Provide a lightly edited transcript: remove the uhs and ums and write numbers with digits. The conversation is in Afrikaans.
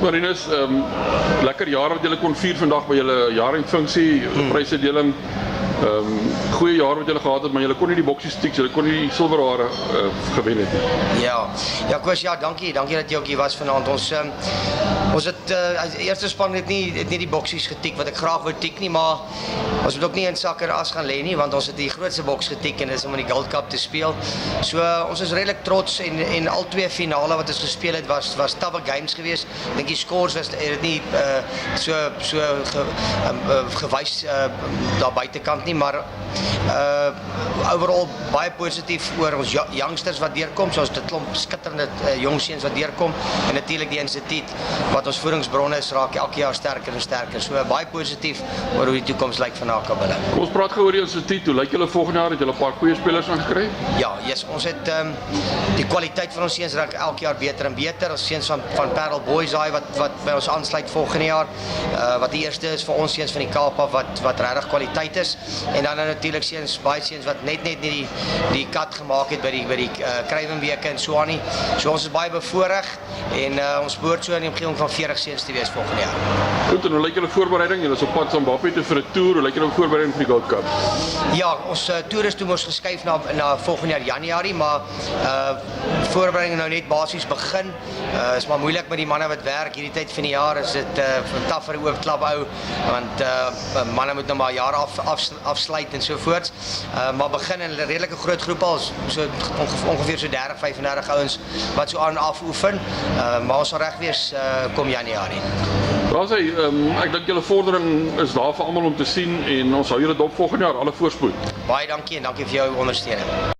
Marinus, lekker jaar wat julle kon vier vandag by julle jaarendfunksie, prysuitdeling. Goeie jaar wat julle gehad het, maar julle kon nie die boxie sticks, julle kon nie die silverware gewen het nie. Ja, Koos, ja, dankie dat jy ook hier was vanaand. Ons het eerste span het nie die boksies getik wat ek graag wou tik nie, maar ons moet ook nie in sakke as gaan lê nie, want ons het die grootste boks getik en dis om in die Gold Cup te speel. So ons is redelik trots en al twee finale wat ons gespeel het was tawe games geweest. Ek dink die scores was het nie so gewys daar buitekant nie, maar overall baie positief oor ons youngsters wat deurkom, soos dit klomp skitterende jong seuns wat deurkom en natuurlik die instituut wat ons voedingsbronne is raak elke jaar sterker en sterker. So baie positief oor hoe die toekoms lyk van Hakabille. Kom ons praat gou oor die instituut. Hoe lyk julle volgende jaar? Het julle 'n paar goeie spelers aangekry? Ja, ons het die kwaliteit van ons seuns raak elke jaar beter en beter. Ons seuns van Parel Boys daai wat by ons aansluit volgende jaar, wat die eerste is vir ons seuns van die Kaap af wat regtig kwaliteit is. En dan natuurlik baie seuns wat net nie die kat gemaak het by die Kruiwenweke en so aan nie. So ons is baie bevoorreg en ons behoort so in die omgewing van 40 seuns te wees volgende jaar. Goed, en hoe lyk julle voorbereiding? Julle is op pad Zimbabwe toe vir 'n toer. Hoe lyk julle voorbereiding vir die Gold Cup? Ja, ons toer is toe mos geskuif na volgende jaar Januarie, maar voorbereiding nou net basies begin. Is maar moeilik met die manne wat werk hierdie tyd van die jaar. Is dit taaf vir 'n oopklap ou, want manne moet nou maar jaar afsluit en so voort. Maar begin in 'n redelike groot groep al, so ongeveer so 30, 35 ouens wat so aan afoefen. Maar ons sal reg wees kom Januarie. Ek dink julle vordering is daar vir almal om te sien en ons hou julle dop volgende jaar. Alle voorspoed. Baie dankie en dankie vir jou ondersteuning.